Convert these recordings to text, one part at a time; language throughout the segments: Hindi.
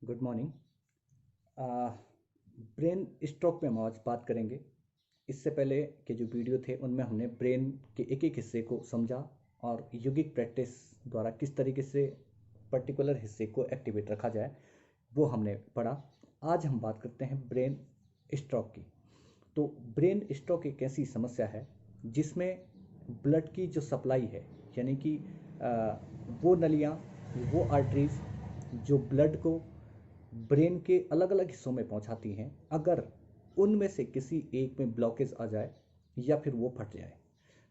Good morning. ब्रेन स्ट्रोक पे हम आज बात करेंगे। इससे पहले के जो वीडियो थे उनमें हमने ब्रेन के एक एक हिस्से को समझा और यौगिक प्रैक्टिस द्वारा किस तरीके से पर्टिकुलर हिस्से को एक्टिवेट रखा जाए वो हमने पढ़ा। आज हम बात करते हैं ब्रेन स्ट्रोक की। तो ब्रेन स्ट्रोक एक ऐसी समस्या है जिसमें ब्लड की जो सप्लाई है, यानी कि वो नलियाँ, वो आर्टरीज जो ब्लड को ब्रेन के अलग अलग हिस्सों में पहुंचाती हैं, अगर उनमें से किसी एक में ब्लॉकेज आ जाए या फिर वो फट जाए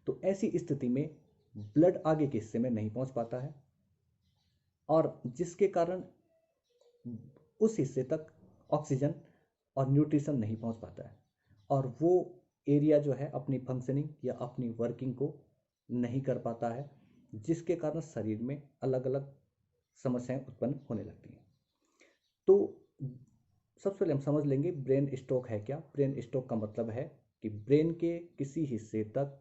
तो ऐसी स्थिति में ब्लड आगे के हिस्से में नहीं पहुंच पाता है और जिसके कारण उस हिस्से तक ऑक्सीजन और न्यूट्रिशन नहीं पहुंच पाता है और वो एरिया जो है अपनी फंक्शनिंग या अपनी वर्किंग को नहीं कर पाता है, जिसके कारण शरीर में अलग अलग समस्याएं उत्पन्न होने लगती हैं। तो सबसे पहले हम समझ लेंगे ब्रेन स्ट्रोक है क्या। ब्रेन स्ट्रोक का मतलब है कि ब्रेन के किसी हिस्से तक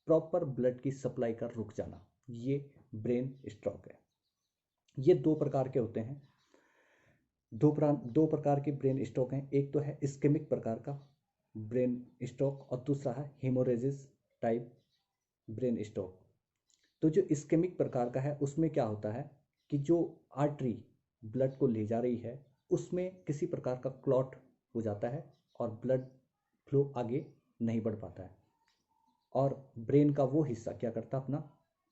प्रॉपर ब्लड की सप्लाई का रुक जाना, ये ब्रेन स्ट्रोक है। ये दो प्रकार के होते हैं। दो प्रकार के ब्रेन स्ट्रोक हैं। एक तो है इस्केमिक प्रकार का ब्रेन स्ट्रोक और दूसरा है हेमोरेजिस टाइप ब्रेन स्ट्रोक। तो जो इस्केमिक प्रकार का है उसमें क्या होता है कि जो आर्टरी ब्लड को ले जा रही है उसमें किसी प्रकार का क्लॉट हो जाता है और ब्लड फ्लो आगे नहीं बढ़ पाता है और ब्रेन का वो हिस्सा क्या करता है, अपना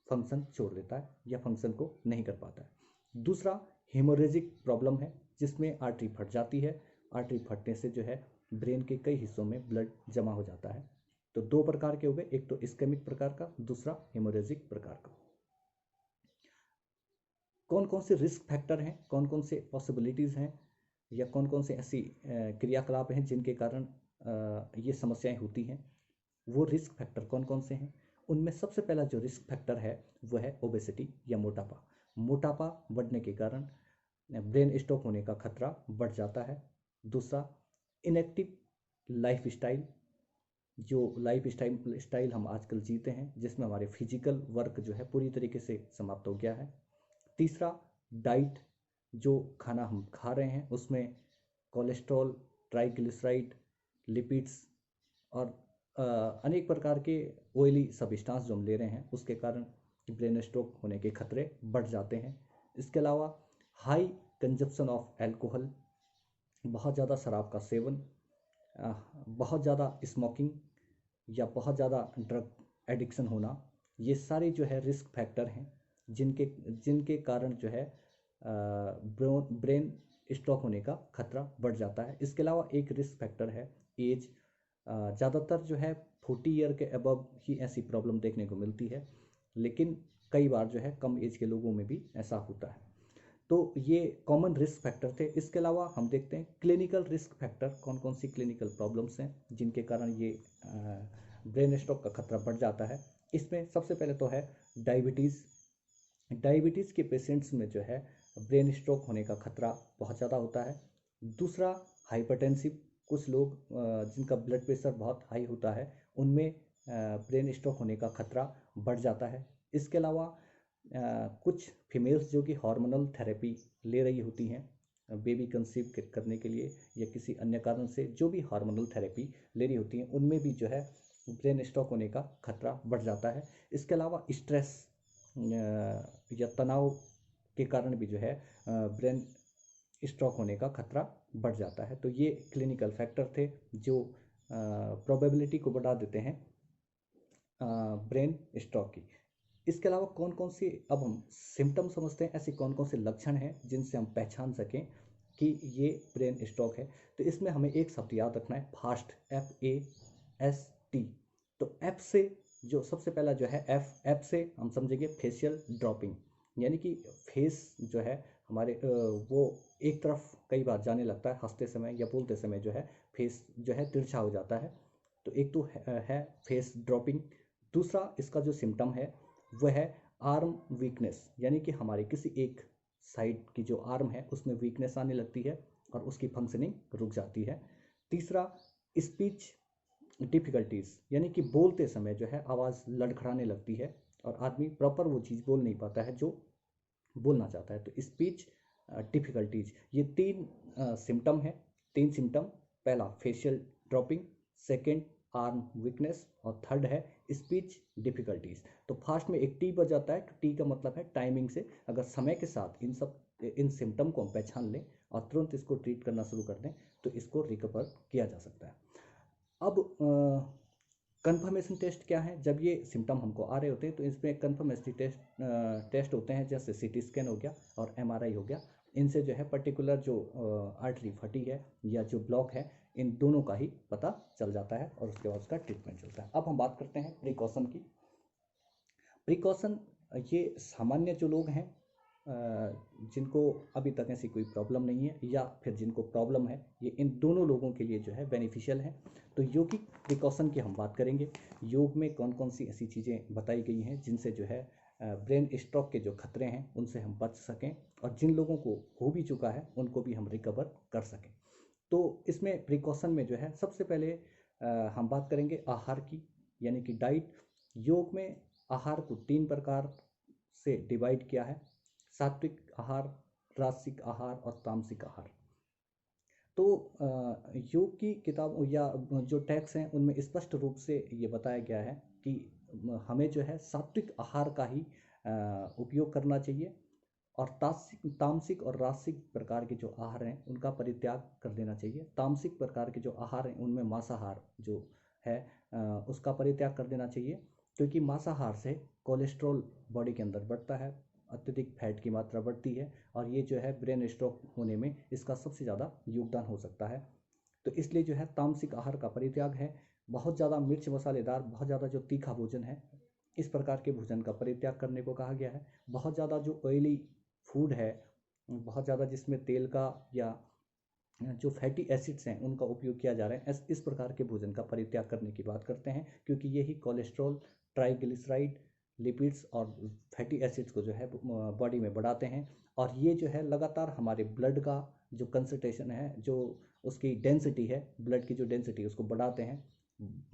फंक्शन छोड़ देता है या फंक्शन को नहीं कर पाता है। दूसरा हेमोरेजिक प्रॉब्लम है जिसमें आर्टरी फट जाती है। आर्टरी फटने से जो है ब्रेन के कई हिस्सों में ब्लड जमा हो जाता है। तो दो प्रकार के हो गए, एक तो इस्केमिक प्रकार का, दूसरा हेमोरेजिक प्रकार का। कौन कौन से रिस्क फैक्टर हैं, कौन कौन से पॉसिबिलिटीज़ हैं या कौन कौन से ऐसी क्रियाकलाप हैं जिनके कारण ये समस्याएं होती हैं, वो रिस्क फैक्टर कौन कौन से हैं। उनमें सबसे पहला जो रिस्क फैक्टर है वो है ओबेसिटी या मोटापा। मोटापा बढ़ने के कारण ब्रेन स्ट्रोक होने का खतरा बढ़ जाता है। दूसरा इनएक्टिव लाइफ स्टाइल, जो लाइफ स्टाइल हम आजकल जीते हैं जिसमें हमारे फिजिकल वर्क जो है पूरी तरीके से समाप्त हो गया है। तीसरा डाइट, जो खाना हम खा रहे हैं उसमें कोलेस्ट्रॉल, ट्राइग्लिसराइड, लिपिड्स और अनेक प्रकार के ऑयली सब्सटेंस जो हम ले रहे हैं उसके कारण ब्रेन स्ट्रोक होने के खतरे बढ़ जाते हैं। इसके अलावा हाई कंजप्शन ऑफ एल्कोहल, बहुत ज़्यादा शराब का सेवन, बहुत ज़्यादा स्मोकिंग या बहुत ज़्यादा ड्रग एडिक्शन होना, ये सारे जो है रिस्क फैक्टर हैं जिनके जिनके कारण जो है ब्रेन स्ट्रोक होने का खतरा बढ़ जाता है। इसके अलावा एक रिस्क फैक्टर है एज। ज़्यादातर जो है 40 ईयर के अबव ही ऐसी प्रॉब्लम देखने को मिलती है, लेकिन कई बार जो है कम एज के लोगों में भी ऐसा होता है। तो ये कॉमन रिस्क फैक्टर थे। इसके अलावा हम देखते हैं क्लिनिकल रिस्क फैक्टर, कौन कौन सी क्लिनिकल प्रॉब्लम्स हैं जिनके कारण ये ब्रेन स्ट्रोक का खतरा बढ़ जाता है। इसमें सबसे पहले तो है डायबिटीज़। डायबिटीज़ के पेशेंट्स में जो है ब्रेन स्ट्रोक होने का खतरा बहुत ज़्यादा होता है। दूसरा हाइपरटेंसिव, कुछ लोग जिनका ब्लड प्रेशर बहुत हाई होता है उनमें ब्रेन स्ट्रोक होने का खतरा बढ़ जाता है। इसके अलावा कुछ फीमेल्स जो कि हार्मोनल थेरेपी ले रही होती हैं बेबी कंसीव करने के लिए या किसी अन्य कारण से जो भी हार्मोनल थेरेपी ले रही होती हैं उनमें भी जो है ब्रेन स्ट्रोक होने का खतरा बढ़ जाता है। इसके अलावा स्ट्रेस या तनाव के कारण भी जो है ब्रेन स्ट्रोक होने का खतरा बढ़ जाता है। तो ये क्लिनिकल फैक्टर थे जो प्रोबेबिलिटी को बढ़ा देते हैं ब्रेन स्ट्रोक की। इसके अलावा कौन कौन सी, अब हम सिम्टम समझते हैं, ऐसे कौन कौन से लक्षण हैं जिनसे हम पहचान सकें कि ये ब्रेन स्ट्रोक है। तो इसमें हमें एक शब्द याद रखना है, फास्ट, FAST। तो एफ से जो सबसे पहला जो है एफ से हम समझेंगे फेशियल ड्रॉपिंग, यानी कि फेस जो है हमारे वो एक तरफ कई बार जाने लगता है, हंसते समय या बोलते समय जो है फेस जो है तिरछा हो जाता है। तो एक तो है फेस ड्रॉपिंग। दूसरा इसका जो सिम्टम है वह है आर्म वीकनेस, यानी कि हमारे किसी एक साइड की जो आर्म है उसमें वीकनेस आने लगती है और उसकी फंक्शनिंग रुक जाती है। तीसरा स्पीच डिफ़िकल्टीज़, यानी कि बोलते समय जो है आवाज़ लड़खड़ाने लगती है और आदमी प्रॉपर वो चीज़ बोल नहीं पाता है जो बोलना चाहता है। तो स्पीच डिफ़िकल्टीज। ये 3 सिम्टम हैं, 3 सिम्टम। पहला facial dropping, second arm weakness और थर्ड है स्पीच डिफ़िकल्टीज। तो फास्ट में एक टी बज जाता है, तो टी का मतलब है टाइमिंग से। अगर समय के साथ इन सिम्टम को हम पहचान लें और तुरंत इसको ट्रीट करना शुरू कर दें तो इसको रिकवर किया जा सकता है। अब कन्फर्मेशन टेस्ट क्या है? जब ये सिम्टम हमको आ रहे होते हैं तो इसमें कन्फर्मेशन टेस्ट होते हैं, जैसे सीटी स्कैन हो गया और एमआरआई हो गया। इनसे जो है पर्टिकुलर जो आर्टरी फटी है या जो ब्लॉक है, इन दोनों का ही पता चल जाता है और उसके बाद उसका ट्रीटमेंट चलता है। अब हम बात करते हैं प्रिकॉशन की। प्रिकॉशन, ये सामान्य जो लोग हैं जिनको अभी तक ऐसी कोई प्रॉब्लम नहीं है या फिर जिनको प्रॉब्लम है, ये इन दोनों लोगों के लिए जो है बेनिफिशियल है। तो योगिक प्रिकॉशन की हम बात करेंगे। योग में कौन कौन सी ऐसी चीज़ें बताई गई हैं जिनसे जो है ब्रेन स्ट्रोक के जो खतरे हैं उनसे हम बच सकें, और जिन लोगों को हो भी चुका है उनको भी हम रिकवर कर सकें। तो इसमें प्रिकॉशन में जो है सबसे पहले हम बात करेंगे आहार की, यानी कि डाइट। योग में आहार को 3 प्रकार से डिवाइड किया है: सात्विक आहार, राजसिक आहार और तामसिक आहार। तो योग की किताब या जो टेक्स्ट हैं उनमें स्पष्ट रूप से ये बताया गया है कि हमें जो है सात्विक आहार का ही उपयोग करना चाहिए, और तामसिक और राजसिक प्रकार के जो आहार हैं उनका परित्याग कर देना चाहिए। तामसिक प्रकार के जो आहार हैं उनमें मांसाहार जो है उसका परित्याग कर देना चाहिए, क्योंकि मांसाहार से कोलेस्ट्रॉल बॉडी के अंदर बढ़ता है, अत्यधिक फैट की मात्रा बढ़ती है, और ये जो है ब्रेन स्ट्रोक होने में इसका सबसे ज़्यादा योगदान हो सकता है। तो इसलिए जो है तामसिक आहार का परित्याग है। बहुत ज़्यादा मिर्च मसालेदार, बहुत ज़्यादा जो तीखा भोजन है, इस प्रकार के भोजन का परित्याग करने को कहा गया है। बहुत ज़्यादा जो ऑयली फूड है, बहुत ज़्यादा जिसमें तेल का या जो फैटी एसिड्स हैं उनका उपयोग किया जा रहा है, इस प्रकार के भोजन का परित्याग करने की बात करते हैं, क्योंकि यही कोलेस्ट्रॉल, ट्राइग्लिसराइड, लिपिड्स और फैटी एसिड्स को जो है बॉडी में बढ़ाते हैं, और ये जो है लगातार हमारे ब्लड का जो कंसंट्रेशन है, जो उसकी डेंसिटी है, ब्लड की जो डेंसिटी है उसको बढ़ाते हैं।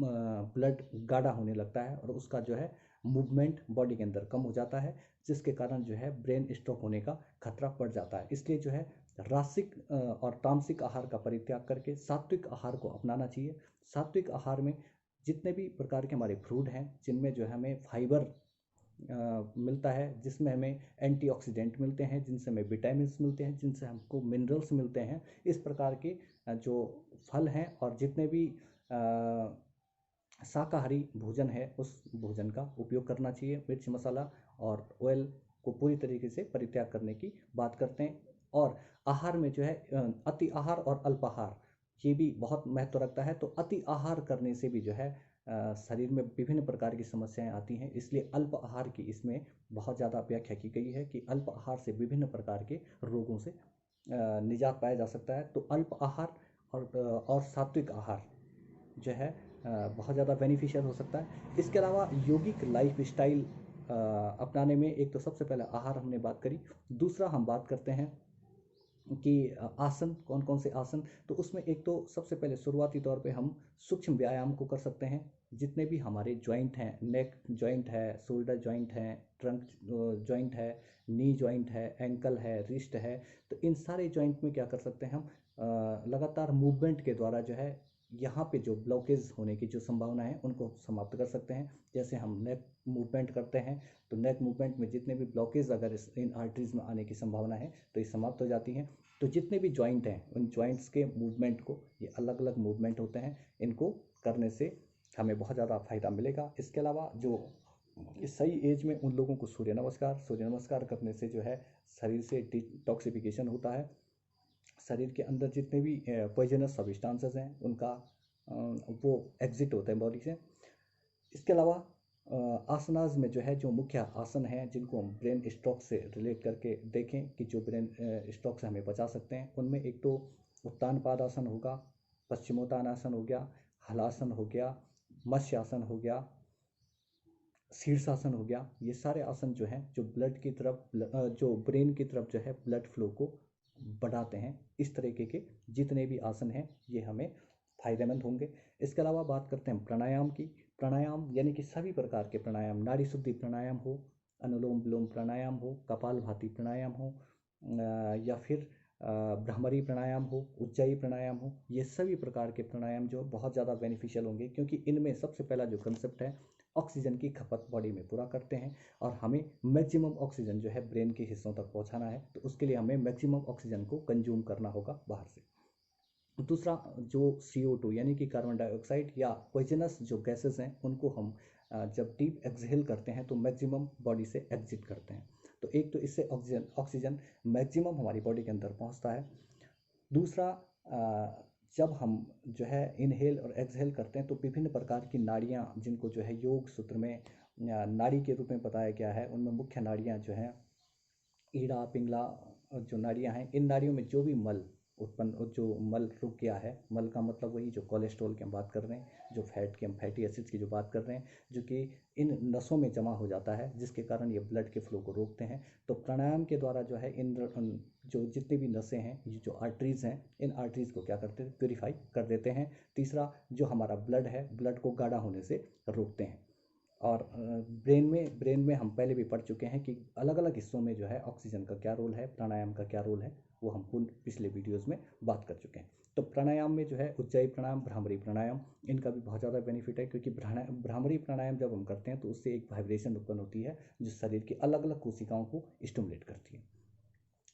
ब्लड गाढ़ा होने लगता है और उसका जो है मूवमेंट बॉडी के अंदर कम हो जाता है, जिसके कारण जो है ब्रेन स्ट्रोक होने का खतरा बढ़ जाता है। इसलिए जो है रासिक और तामसिक आहार का परित्याग करके सात्विक आहार को अपनाना चाहिए। सात्विक आहार में जितने भी प्रकार के हमारे फ्रूट हैं, जिनमें जो है हमें फाइबर मिलता है, जिसमें हमें एंटीऑक्सीडेंट मिलते हैं, जिनसे हमें विटामिन्स मिलते हैं, जिनसे हमको मिनरल्स मिलते हैं, इस प्रकार के जो फल हैं और जितने भी शाकाहारी भोजन है उस भोजन का उपयोग करना चाहिए। मिर्च मसाला और ऑयल को पूरी तरीके से परित्याग करने की बात करते हैं। और आहार में जो है अति आहार और अल्पाहार ये भी बहुत महत्व रखता है। तो अति आहार करने से भी जो है शरीर में विभिन्न प्रकार की समस्याएं आती हैं, इसलिए अल्प आहार की इसमें बहुत ज़्यादा व्याख्या की गई है कि अल्प आहार से विभिन्न प्रकार के रोगों से निजात पाया जा सकता है। तो अल्प आहार और सात्विक आहार जो है बहुत ज़्यादा बेनिफिशियल हो सकता है। इसके अलावा यौगिक लाइफ स्टाइल अपनाने में एक तो सबसे पहले आहार हमने बात करी, दूसरा हम बात करते हैं कि आसन, कौन कौन से आसन। तो उसमें एक तो सबसे पहले शुरुआती तौर पे हम सूक्ष्म व्यायाम को कर सकते हैं। जितने भी हमारे जॉइंट हैं, नेक जॉइंट है, शोल्डर जॉइंट है, ट्रंक जॉइंट है, नी जॉइंट है, एंकल है, रिस्ट है, तो इन सारे जॉइंट में क्या कर सकते हैं हम लगातार मूवमेंट के द्वारा जो है यहाँ पे जो ब्लॉकेज होने की जो संभावना है उनको समाप्त कर सकते हैं। जैसे हम नेक मूवमेंट करते हैं तो नेक मूवमेंट में जितने भी ब्लॉकेज अगर इन आर्टरीज में आने की संभावना है तो ये समाप्त हो जाती हैं। तो जितने भी जॉइंट हैं उन जॉइंट्स के मूवमेंट को, ये अलग अलग मूवमेंट होते हैं, इनको करने से हमें बहुत ज़्यादा फायदा मिलेगा। इसके अलावा जो इस सही एज में उन लोगों को सूर्य नमस्कार करने से जो है शरीर से डिटॉक्सिफिकेशन होता है। शरीर के अंदर जितने भी पॉइजनस सब्सटेंसेस हैं उनका वो एग्जिट होता है बॉडी से। इसके अलावा आसनाज में जो है जो मुख्य आसन हैं जिनको हम ब्रेन स्ट्रोक से रिलेट करके देखें कि जो ब्रेन स्ट्रोक से हमें बचा सकते हैं, उनमें एक तो उत्तान पादासन होगा, पश्चिमोत्तानासन हो गया, हलासन हो गया, मत्स्यासन हो गया, शीर्षासन हो गया। ये सारे आसन जो हैं जो ब्लड की तरफ जो ब्रेन की तरफ जो है ब्लड फ्लो को बढ़ाते हैं। इस तरीके के जितने भी आसन हैं ये हमें फायदेमंद होंगे। इसके अलावा बात करते हैं प्राणायाम की। प्राणायाम यानी कि सभी प्रकार के प्राणायाम, नाड़ी शुद्धि प्राणायाम हो, अनुलोम विलोम प्राणायाम हो, कपालभाति प्राणायाम हो, या फिर भ्रामरी प्राणायाम हो, उज्जाई प्राणायाम हो, ये सभी प्रकार के प्राणायाम जो बहुत ज़्यादा बेनिफिशियल होंगे, क्योंकि इनमें सबसे पहला जो कंसेप्ट है, ऑक्सीजन की खपत बॉडी में पूरा करते हैं और हमें मैक्सिमम ऑक्सीजन जो है ब्रेन के हिस्सों तक पहुंचाना है, तो उसके लिए हमें मैक्सिमम ऑक्सीजन को कंज्यूम करना होगा बाहर से। दूसरा, जो CO2 यानी कि कार्बन डाइऑक्साइड या पॉइजनस जो गैसेस हैं, उनको हम जब डीप एक्सहेल करते हैं तो मैक्सिमम बॉडी से एग्जिट करते हैं। तो एक तो इससे ऑक्सीजन ऑक्सीजन मैक्सिमम हमारी बॉडी के अंदर पहुंचता है। दूसरा, जब हम जो है इनहेल और एक्सहेल करते हैं तो विभिन्न प्रकार की नाड़ियाँ, जिनको जो है योग सूत्र में नाड़ी के रूप में बताया गया है, उनमें मुख्य नाड़ियाँ जो हैं ईड़ा, पिंगला, जो नाड़ियाँ हैं, इन नाड़ियों में जो भी मल उत्पन्न, जो मल रुक गया है, मल का मतलब वही जो कोलेस्ट्रॉल की हम बात कर रहे हैं, जो फैट की हम फैटी एसिड्स की जो बात कर रहे हैं, जो कि इन नसों में जमा हो जाता है, जिसके कारण ये ब्लड के फ्लो को रोकते हैं। तो प्राणायाम के द्वारा जो है इन जो जितनी भी नसें हैं, ये जो आर्टरीज़ हैं, इन आर्टरीज़ को क्या करते हैं, प्योरीफाई कर देते हैं। तीसरा, जो हमारा ब्लड है, ब्लड को गाढ़ा होने से रोकते हैं। और ब्रेन में हम पहले भी पढ़ चुके हैं कि अलग अलग हिस्सों में जो है ऑक्सीजन का क्या रोल है, प्राणायाम का क्या रोल है, वो हम पिछले वीडियोस में बात कर चुके हैं। तो प्राणायाम में जो है उज्जाई प्राणायाम, भ्रामरी प्राणायाम, इनका भी बहुत ज़्यादा बेनिफिट है, क्योंकि भ्रामरी प्राणायाम जब हम करते हैं तो उससे एक वाइब्रेशन उत्पन्न होती है जो शरीर की अलग अलग कोशिकाओं को स्टिमुलेट करती है।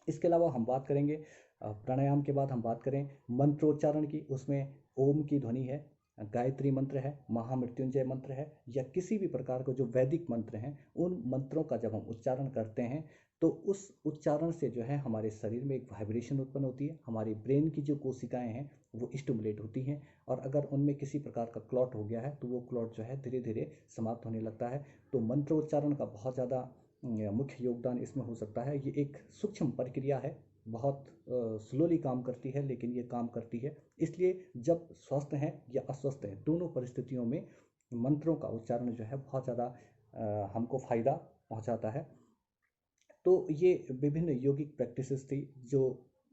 इसके अलावा हम बात करेंगे, प्राणायाम के बाद हम बात करें मंत्रोच्चारण की, उसमें ओम की ध्वनि है, गायत्री मंत्र है, महामृत्युंजय मंत्र है, या किसी भी प्रकार का जो वैदिक मंत्र हैं, उन मंत्रों का जब हम उच्चारण करते हैं तो उस उच्चारण से जो है हमारे शरीर में एक वाइब्रेशन उत्पन्न होती है, हमारी ब्रेन की जो कोशिकाएं हैं वो स्टिमुलेट होती हैं, और अगर उनमें किसी प्रकार का क्लॉट हो गया है तो वो क्लॉट जो है धीरे धीरे समाप्त होने लगता है। तो मंत्रोच्चारण का बहुत ज़्यादा मुख्य योगदान इसमें हो सकता है। ये एक सूक्ष्म प्रक्रिया है, बहुत स्लोली काम करती है, लेकिन ये काम करती है। इसलिए जब स्वस्थ हैं या अस्वस्थ हैं, दोनों परिस्थितियों में मंत्रों का उच्चारण जो है बहुत ज़्यादा हमको फ़ायदा पहुंचाता है। तो ये विभिन्न योगिक प्रैक्टिसेस थी जो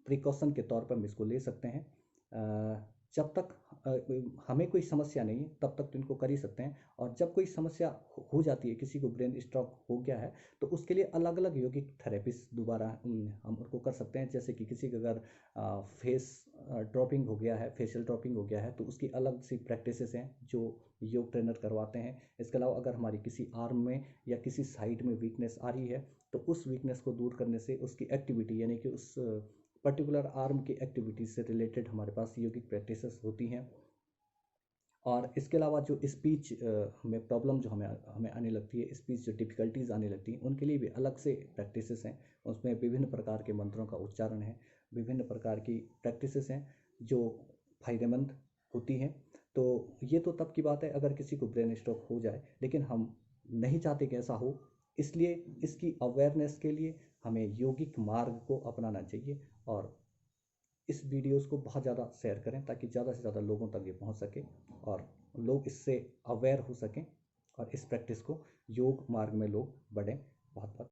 प्रिकॉशन के तौर पर हम इसको ले सकते हैं। जब तक हमें कोई समस्या नहीं है तब तक तो इनको कर ही सकते हैं, और जब कोई समस्या हो जाती है, किसी को ब्रेन स्ट्रोक हो गया है, तो उसके लिए अलग अलग योगिक थेरेपीज दोबारा हम उनको कर सकते हैं। जैसे कि किसी का अगर फेस ड्रॉपिंग हो गया है, फेशियल ड्रॉपिंग हो गया है, तो उसकी अलग सी प्रैक्टिसेस हैं जो योग ट्रेनर करवाते हैं। इसके अलावा अगर हमारी किसी आर्म में या किसी साइड में वीकनेस आ रही है, तो उस वीकनेस को दूर करने से उसकी एक्टिविटी, यानी कि उस पर्टिकुलर आर्म की एक्टिविटी से रिलेटेड हमारे पास योगिक प्रैक्टिसेस होती हैं। और इसके अलावा जो स्पीच में प्रॉब्लम जो हमें हमें आने लगती है, स्पीच जो डिफ़िकल्टीज़ आने लगती हैं, उनके लिए भी अलग से प्रैक्टिसेस हैं। उसमें विभिन्न प्रकार के मंत्रों का उच्चारण है, विभिन्न प्रकार की प्रैक्टिसेस हैं जो फ़ायदेमंद होती हैं। तो ये तो तब की बात है अगर किसी को ब्रेन स्ट्रोक हो जाए, लेकिन हम नहीं चाहते कि ऐसा हो, इसलिए इसकी अवेयरनेस के लिए हमें यौगिक मार्ग को अपनाना चाहिए, और इस वीडियोस को बहुत ज़्यादा शेयर करें ताकि ज़्यादा से ज़्यादा लोगों तक ये पहुंच सके और लोग इससे अवेयर हो सकें और इस प्रैक्टिस को योग मार्ग में लोग बढ़ें। बहुत बहुत